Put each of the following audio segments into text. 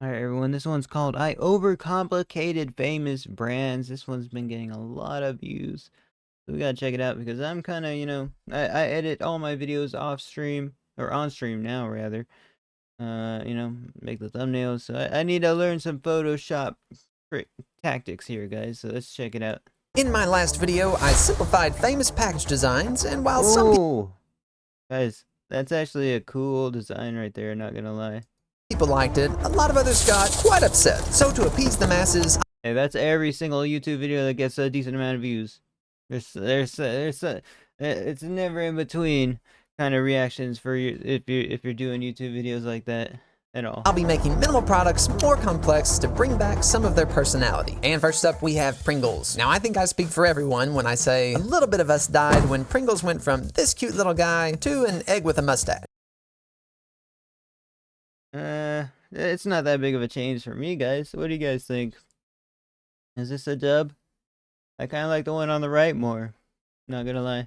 Alright, everyone, this one's called I Overcomplicated Famous Brands. This one's been getting a lot of views. So we gotta check it out because I'm kind of, I edit all my videos off stream, or on stream now, rather. Make the thumbnails. So I need to learn some Photoshop tactics here, guys. So let's check it out. In my last video, I simplified famous package designs, and while some guys, that's actually a cool design right there, not gonna lie. People liked it, a lot of others got quite upset. So to appease the masses, hey, that's every single YouTube video that gets a decent amount of views. It's never in between kind of reactions for you if you're doing YouTube videos like that at all. I'll be making minimal products more complex to bring back some of their personality. And first up, we have Pringles. Now, I think I speak for everyone when I say a little bit of us died when Pringles went from this cute little guy to an egg with a mustache. It's not that big of a change for me, guys. What do you guys think? Is this a dub? I kind of like the one on the right more. Not gonna lie.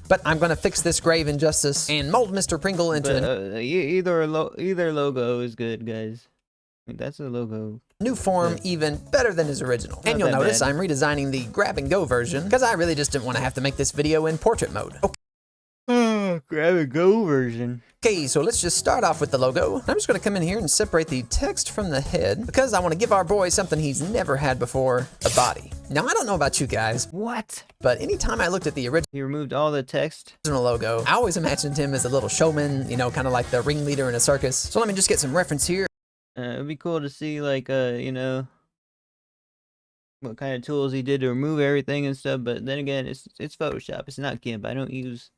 But I'm gonna fix this grave injustice and mold Mr. Pringle into either logo is good, guys. That's a logo. New form, even better than his original. And you'll notice I'm redesigning the grab and go version because I really just didn't want to have to make this video in portrait mode. Okay. Grab and go version. Okay, so let's just start off with the logo. I'm just gonna come in here and separate the text from the head because I want to give our boy something he's never had before, a body. Now, I don't know about you guys. What? But anytime I looked at the He removed all the text. original logo, I always imagined him as a little showman, you know, kind of like the ringleader in a circus. So let me just get some reference here. It'd be cool to see, like, what kind of tools he did to remove everything and stuff. But then again, it's Photoshop. It's not GIMP. I don't use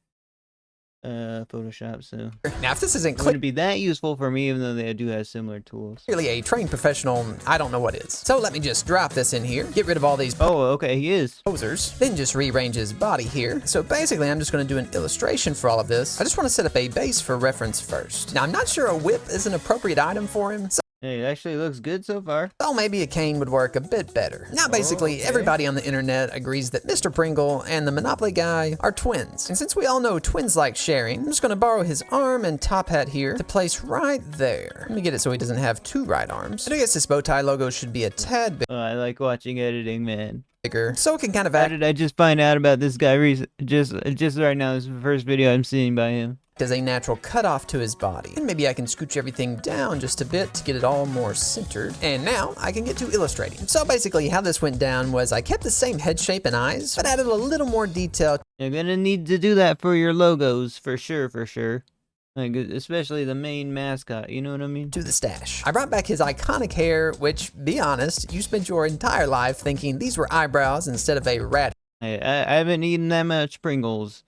Photoshop, so now if this isn't wouldn't be that useful for me, even though they do have similar tools. Clearly a trained professional, I don't know what is. So let me just drop this in here, get rid of all these okay, he is posers, then just rearrange his body here. So basically I'm just going to do an illustration for all of this. I just want to set up a base for reference first. Now I'm not sure a whip is an appropriate item for him, hey, it actually looks good so far. so maybe a cane would work a bit better. Now basically everybody on the internet agrees that Mr. Pringle and the Monopoly guy are twins. And since we all know twins like sharing, I'm just gonna borrow his arm and top hat here to place right there. Let me get it so he doesn't have two right arms. And I guess this bow tie logo should be a tad bit I like watching editing, man. bigger, so it can kind of How act did I just find out about this guy just right now? This is the first video I'm seeing by him. as a natural cutoff to his body. And maybe I can scooch everything down just a bit to get it all more centered. And now I can get to illustrating. So basically how this went down was I kept the same head shape and eyes, but added a little more detail. You're gonna need to do that for your logos, for sure. Like, especially the main mascot, you know what I mean? To the stash. I brought back his iconic hair, which, be honest, you spent your entire life thinking these were eyebrows instead of a rat. I haven't eaten that much Pringles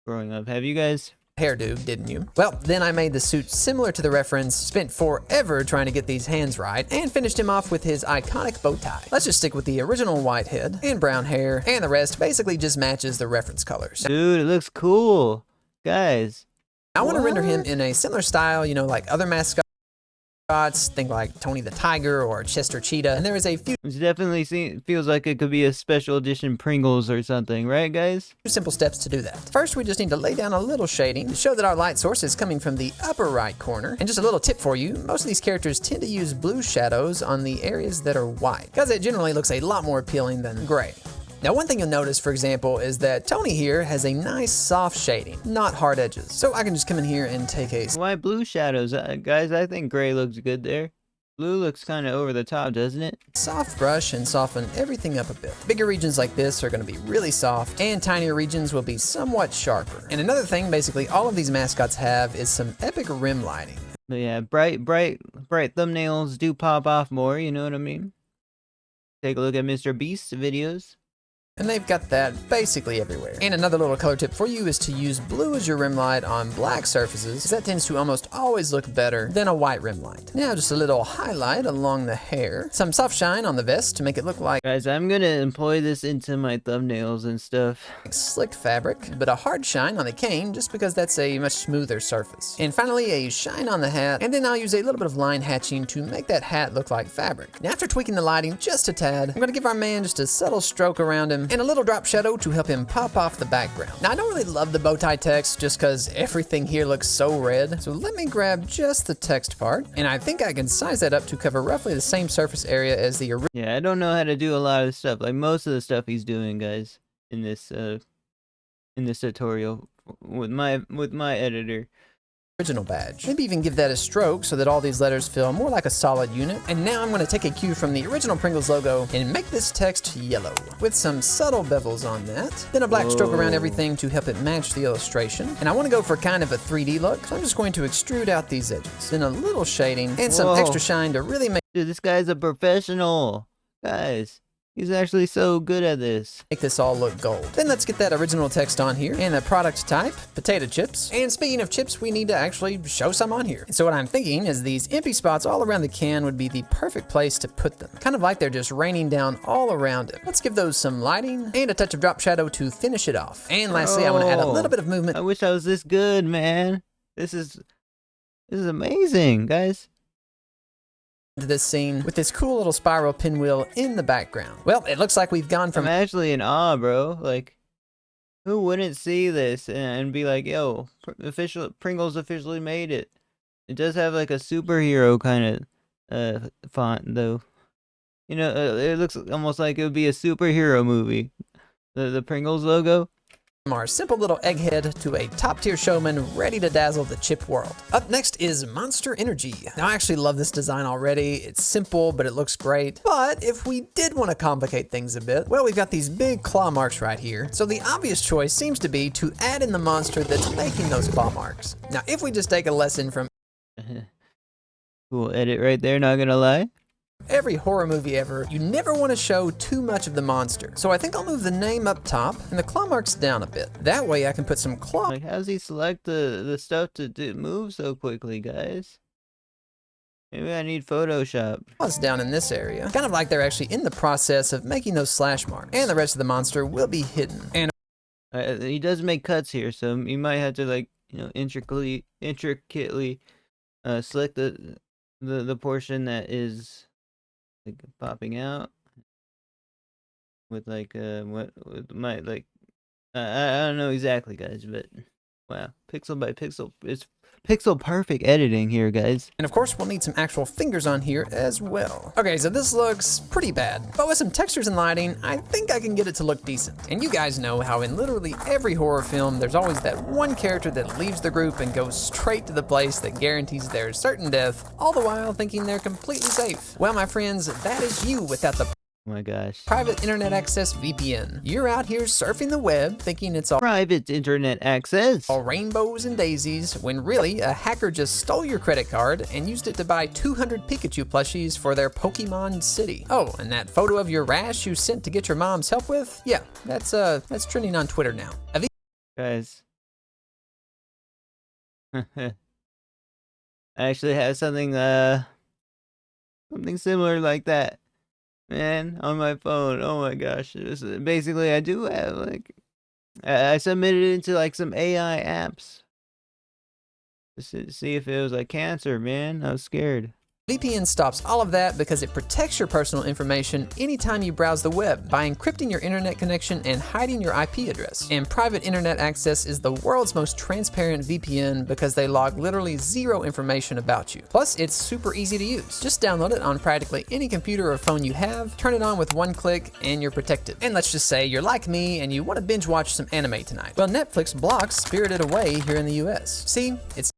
growing up. Have you guys? Hairdo, didn't you? Well, then I made the suit similar to the reference, spent forever trying to get these hands right, and finished him off with his iconic bow tie. Let's just stick with the original white head and brown hair, and the rest basically just matches the reference colors. Dude, it looks cool. Guys. I want to render him in a similar style, you know, like other mascots, think like Tony the Tiger or Chester Cheetah, and there is a few It definitely feels like it could be a special edition Pringles or something, right, guys? simple steps to do that. First, we just need to lay down a little shading to show that our light source is coming from the upper right corner. And just a little tip for you, most of these characters tend to use blue shadows on the areas that are white, because it generally looks a lot more appealing than gray. Now, one thing you'll notice, for example, is that Tony here has a nice soft shading, not hard edges. So I can just come in here and take a Why blue shadows? Guys, I think gray looks good there. Blue looks kind of over the top, doesn't it? soft brush and soften everything up a bit. Bigger regions like this are going to be really soft, and tinier regions will be somewhat sharper. And another thing, basically all of these mascots have is some epic rim lighting. But yeah, bright thumbnails do pop off more, you know what I mean? Take a look at Mr. Beast's videos. And they've got that basically everywhere. And another little color tip for you is to use blue as your rim light on black surfaces, because that tends to almost always look better than a white rim light. Now just a little highlight along the hair, some soft shine on the vest to make it look like Guys, I'm gonna employ this into my thumbnails and stuff. slick fabric, but a hard shine on the cane just because that's a much smoother surface. And finally a shine on the hat, and then I'll use a little bit of line hatching to make that hat look like fabric. Now after tweaking the lighting just a tad, I'm gonna give our man just a subtle stroke around him him, and a little drop shadow to help him pop off the background. Now, I don't really love the bow tie text just because everything here looks so red. So let me grab just the text part, and I think I can size that up to cover roughly the same surface area as the original. Yeah, I don't know how to do a lot of stuff. Like most of the stuff he's doing, guys, in this tutorial with my editor. Original badge. Maybe even give that a stroke so that all these letters feel more like a solid unit. And now I'm going to take a cue from the original Pringles logo and make this text yellow with some subtle bevels on that. Then a black stroke around everything to help it match the illustration. And I want to go for kind of a 3D look, so I'm just going to extrude out these edges. Then a little shading and some extra shine to really make... Dude, this guy's a professional. Guys, he's actually so good at this. Make this all look gold. Then let's get that original text on here and the product type, potato chips. And speaking of chips, we need to actually show some on here. So what I'm thinking is these empty spots all around the can would be the perfect place to put them. Kind of like they're just raining down all around it. Let's give those some lighting and a touch of drop shadow to finish it off. And lastly, I want to add a little bit of movement. I wish I was this good, man. This is amazing, guys. To this scene with this cool little spiral pinwheel in the background. Well, it looks like we've gone from... I'm actually in awe, bro. Like, who wouldn't see this and be like, yo, Pringles officially made it. It does have like a superhero kind of font, though. You know, it looks almost like it would be a superhero movie. The Pringles logo. From our simple little egghead to a top-tier showman ready to dazzle the chip world. Up next is Monster Energy. Now, I actually love this design already. It's simple, but it looks great. But if we did want to complicate things a bit, well, we've got these big claw marks right here. So the obvious choice seems to be to add in the monster that's making those claw marks. Now, if we just take a lesson from... Cool edit right there, not gonna lie. Every horror movie ever, you never want to show too much of the monster. So I think I'll move the name up top and the claw marks down a bit. That way I can put some claw... Like, how does he select the stuff to move so quickly, guys? Maybe I need Photoshop. Claws down in this area. Kind of like they're actually in the process of making those slash marks. And the rest of the monster will be hidden. And he does make cuts here, so you might have to, like, you know, intricately select the portion that is like popping out with like what might like I don't know exactly, guys, but wow, pixel by pixel, it's pixel perfect editing here, guys. And of course, we'll need some actual fingers on here as well. Okay, so this looks pretty bad, but with some textures and lighting, I think I can get it to look decent. And you guys know how in literally every horror film, there's always that one character that leaves the group and goes straight to the place that guarantees their certain death, all the while thinking they're completely safe. Well, my friends, that is you without the... Oh my gosh. Private internet access VPN. You're out here surfing the web thinking it's all private internet access, all rainbows and daisies, when really a hacker just stole your credit card and used it to buy 200 Pikachu plushies for their Pokemon City. Oh, and that photo of your rash you sent to get your mom's help with? Yeah, that's trending on Twitter now. Guys. I actually have something similar like that. Man, on my phone. Oh my gosh. Basically, I do have, like, I submitted it into, like, some AI apps. Just to see if it was, like, cancer, man. I was scared. VPN stops all of that because it protects your personal information anytime you browse the web by encrypting your internet connection and hiding your IP address. And private internet access is the world's most transparent VPN because they log literally zero information about you. Plus, it's super easy to use. Just download it on practically any computer or phone you have, turn it on with one click, and you're protected. And let's just say you're like me and you want to binge watch some anime tonight. Well, Netflix blocks Spirited Away here in the US. See, it's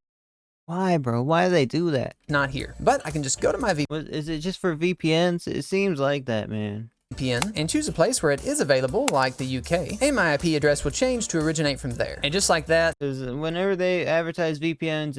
why, bro? Why do they do that? not here, but I can just go to my Is it just for VPNs? It seems like that, man. VPN and choose a place where it is available, like the UK, and my IP address will change to originate from there. And just like that, Because whenever they advertise VPNs,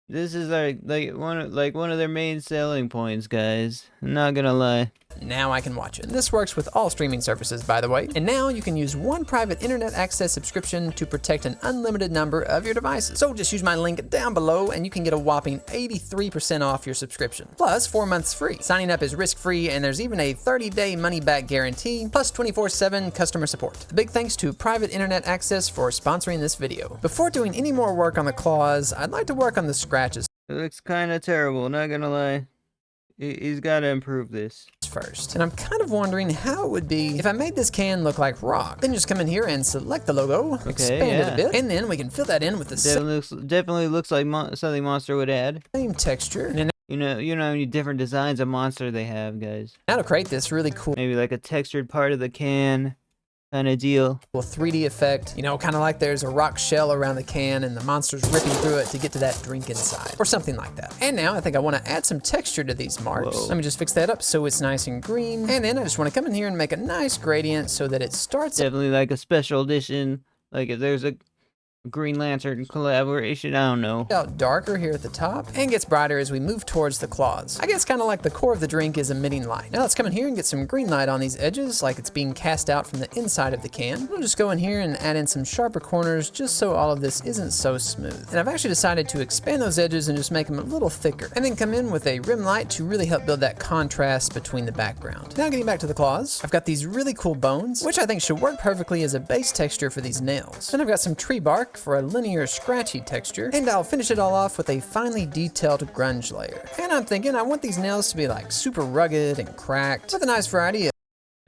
this is like one of their main selling points, guys. I'm not gonna lie. now I can watch it. This works with all streaming services, by the way. And now you can use one private internet access subscription to protect an unlimited number of your devices. So just use my link down below and you can get a whopping 83% off your subscription. Plus 4 months free. Signing up is risk-free and there's even a 30-day money-back guarantee, plus 24/7 customer support. Big thanks to Private Internet Access for sponsoring this video. Before doing any more work on the claws, I'd like to work on the scratches. It looks kind of terrible, not gonna lie. He's got to improve this. First. And I'm kind of wondering how it would be if I made this can look like rock. Then just come in here and select the logo, expand it a bit, and then we can fill that in with the definitely looks like something Monster would add. Same texture. And you know how many different designs of Monster they have, guys. now to create this really cool, maybe like a textured part of the can kind of deal. 3D effect, you know, kind of like there's a rock shell around the can and the monster's ripping through it to get to that drink inside, or something like that. And now I think I want to add some texture to these marks. Whoa. Let me just fix that up so it's nice and green. And then I just want to come in here and make a nice gradient so that it starts. Definitely like a special edition, like if there's a Green Lantern collaboration, I don't know. Out darker here at the top and gets brighter as we move towards the claws. I guess kind of like the core of the drink is emitting light. Now let's come in here and get some green light on these edges like it's being cast out from the inside of the can. We'll just go in here and add in some sharper corners just so all of this isn't so smooth. And I've actually decided to expand those edges and just make them a little thicker. And then come in with a rim light to really help build that contrast between the background. Now getting back to the claws, I've got these really cool bones, which I think should work perfectly as a base texture for these nails. Then I've got some tree bark for a linear scratchy texture, and I'll finish it all off with a finely detailed grunge layer. And I'm thinking I want these nails to be like super rugged and cracked with a nice variety of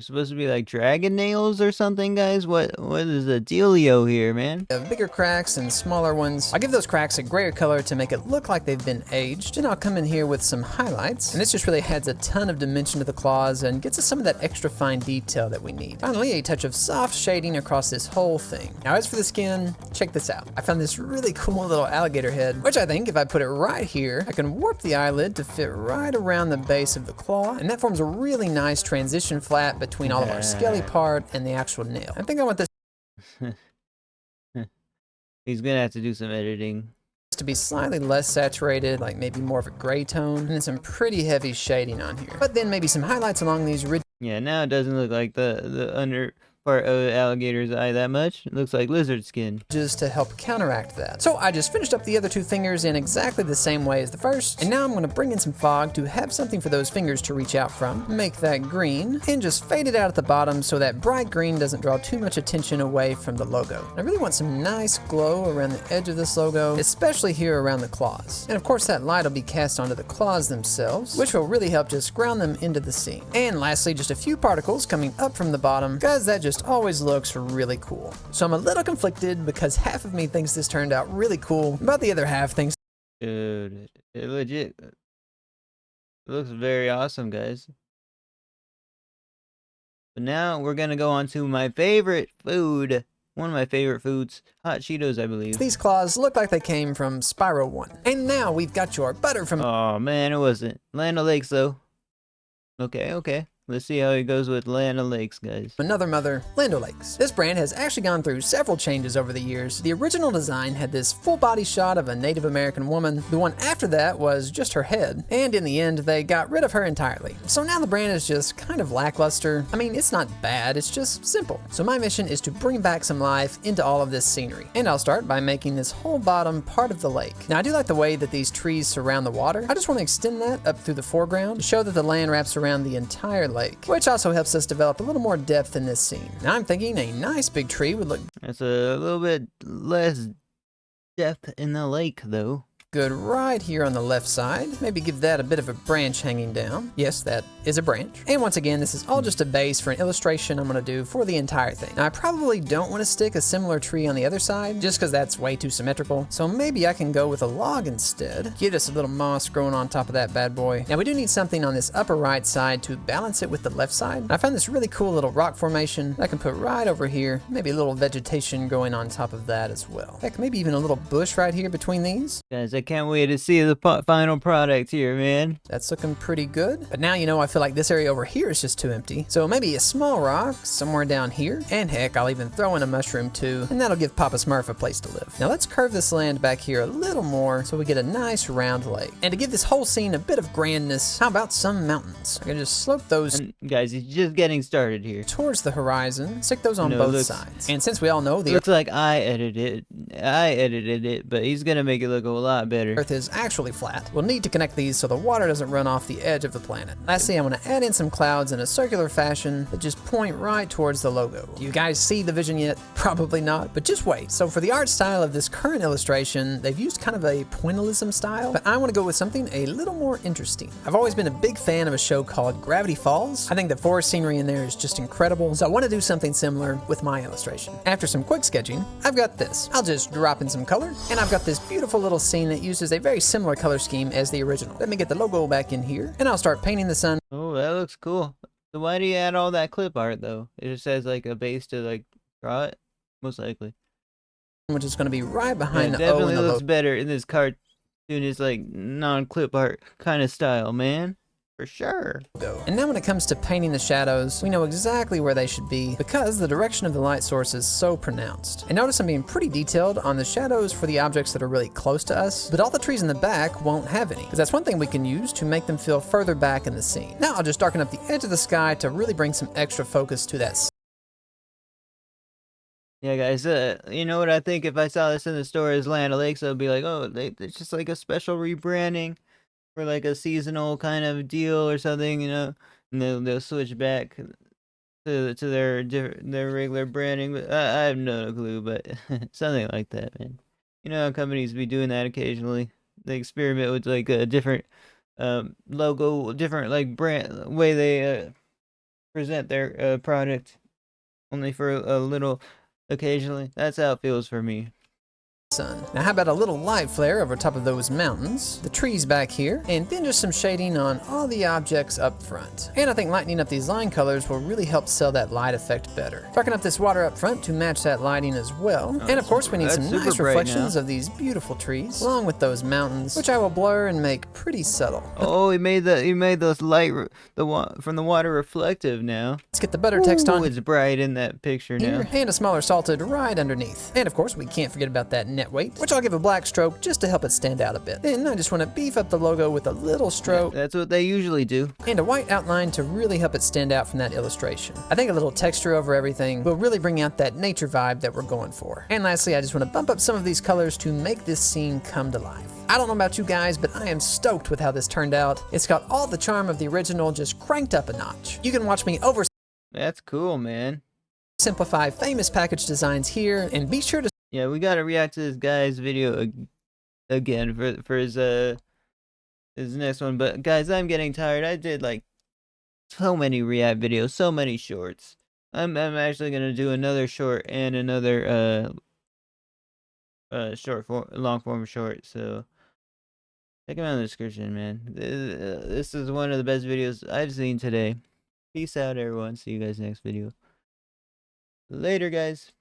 supposed to be like dragon nails or something, guys? What is the dealio here, man? bigger cracks and smaller ones. I'll give those cracks a grayer color to make it look like they've been aged. And I'll come in here with some highlights. And this just really adds a ton of dimension to the claws and gets us some of that extra fine detail that we need. Finally, a touch of soft shading across this whole thing. Now as for the skin, check this out. I found this really cool little alligator head, which I think if I put it right here, I can warp the eyelid to fit right around the base of the claw. And that forms a really nice transition flat between all of our scaly part and the actual nail. I think I want this He's gonna have to do some editing to be slightly less saturated, like maybe more of a gray tone, and then some pretty heavy shading on here. But then maybe some highlights along these ridges. Yeah, now it doesn't look like the under part of the alligator's eye that much. It looks like lizard skin. Just to help counteract that. So I just finished up the other two fingers in exactly the same way as the first, and now I'm going to bring in some fog to have something for those fingers to reach out from, make that green, and just fade it out at the bottom so that bright green doesn't draw too much attention away from the logo. I really want some nice glow around the edge of this logo, especially here around the claws. And of course that light will be cast onto the claws themselves, which will really help just ground them into the scene. And lastly, just a few particles coming up from the bottom, because that just always looks really cool. So I'm a little conflicted because half of me thinks this turned out really cool, but the other half thinks, dude, it legit looks very awesome, guys. But now we're gonna go on to my favorite food. One of my favorite foods, hot Cheetos, I believe. These claws look like they came from Spyro 1. And now we've got your butter from... Oh man, it wasn't. Land O'Lakes though. Okay. Let's see how it goes with Land O'Lakes, guys. Another mother, Land O'Lakes. This brand has actually gone through several changes over the years. The original design had this full body shot of a Native American woman. The one after that was just her head. And in the end, they got rid of her entirely. So now the brand is just kind of lackluster. I mean, it's not bad, it's just simple. So my mission is to bring back some life into all of this scenery. And I'll start by making this whole bottom part of the lake. Now I do like the way that these trees surround the water. I just want to extend that up through the foreground to show that the land wraps around the entire lake, which also helps us develop a little more depth in this scene. Now I'm thinking a nice big tree would look That's a little bit less depth in the lake, though. good right here on the left side. Maybe give that a bit of a branch hanging down. Yes, that is a branch. And once again, this is all just a base for an illustration I'm gonna do for the entire thing. Now I probably don't want to stick a similar tree on the other side, just because that's way too symmetrical. So maybe I can go with a log instead. Give us a little moss growing on top of that bad boy. Now we do need something on this upper right side to balance it with the left side. I found this really cool little rock formation I can put right over here. Maybe a little vegetation going on top of that as well. Heck, maybe even a little bush right here between these. Guys, I can't wait to see the final product here, man. That's looking pretty good. But now, you know, I feel like this area over here is just too empty. So maybe a small rock somewhere down here. And heck, I'll even throw in a mushroom too. And that'll give Papa Smurf a place to live. Now let's curve this land back here a little more so we get a nice round lake. And to give this whole scene a bit of grandness, how about some mountains? I can just slope those And guys, he's just getting started here. towards the horizon. Stick those on No, both looks- sides. And since we all know the Looks like I edited it, but he's gonna make it look a lot better. better. Earth is actually flat. We'll need to connect these so the water doesn't run off the edge of the planet. Lastly, I'm going to add in some clouds in a circular fashion that just point right towards the logo. Do you guys see the vision yet? Probably not, but just wait. So for the art style of this current illustration, they've used kind of a pointillism style, but I want to go with something a little more interesting. I've always been a big fan of a show called Gravity Falls. I think the forest scenery in there is just incredible, so I want to do something similar with my illustration. After some quick sketching, I've got this. I'll just drop in some color, and I've got this beautiful little scene that uses a very similar color scheme as the original. Let me get the logo back in here, and I'll start painting the sun. Oh, that looks cool. So why do you add all that clip art though? It just has like a base to like draw it, most likely. Which is going to be right behind Yeah, the it O definitely in the looks logo. better in this cartoonist like non-clip art kind of style, man. For sure. And now when it comes to painting the shadows, we know exactly where they should be because the direction of the light source is so pronounced. And notice I'm being pretty detailed on the shadows for the objects that are really close to us, but all the trees in the back won't have any, because that's one thing we can use to make them feel further back in the scene. Now I'll just darken up the edge of the sky to really bring some extra focus to that. Yeah, guys, you know what I think if I saw this in the store as Land O'Lakes, I'd be like, oh, it's just like a special rebranding for like a seasonal kind of deal or something, you know, and they'll switch back to their regular branding. But I have no clue, but something like that, man. You know how companies be doing that occasionally. They experiment with like a different logo, different like brand way they present their product, only for a little occasionally. That's how it feels for me. Sun. Now how about a little light flare over top of those mountains, the trees back here, and then just some shading on all the objects up front. And I think lightening up these line colors will really help sell that light effect better. Darken up this water up front to match that lighting as well. And of course we need some nice reflections of these beautiful trees, along with those mountains, which I will blur and make pretty subtle. Oh, he made those light from the water reflective now. Let's get the butter text on. It's bright in that picture now. Here, and a smaller salted right underneath. And of course we can't forget about that net weight, which I'll give a black stroke just to help it stand out a bit. Then I just want to beef up the logo with a little stroke. Yeah, that's what they usually do. And a white outline to really help it stand out from that illustration. I think a little texture over everything will really bring out that nature vibe that we're going for. And lastly, I just want to bump up some of these colors to make this scene come to life. I don't know about you guys, but I am stoked with how this turned out. It's got all the charm of the original just cranked up a notch. You can watch me That's cool, man. simplify famous package designs here, and be sure to Yeah, we gotta react to this guy's video again for his next one. But guys, I'm getting tired. I did like so many react videos, so many shorts. I'm actually gonna do another short and another long form short. So check them out in the description, man. This is one of the best videos I've seen today. Peace out, everyone. See you guys next video. Later, guys.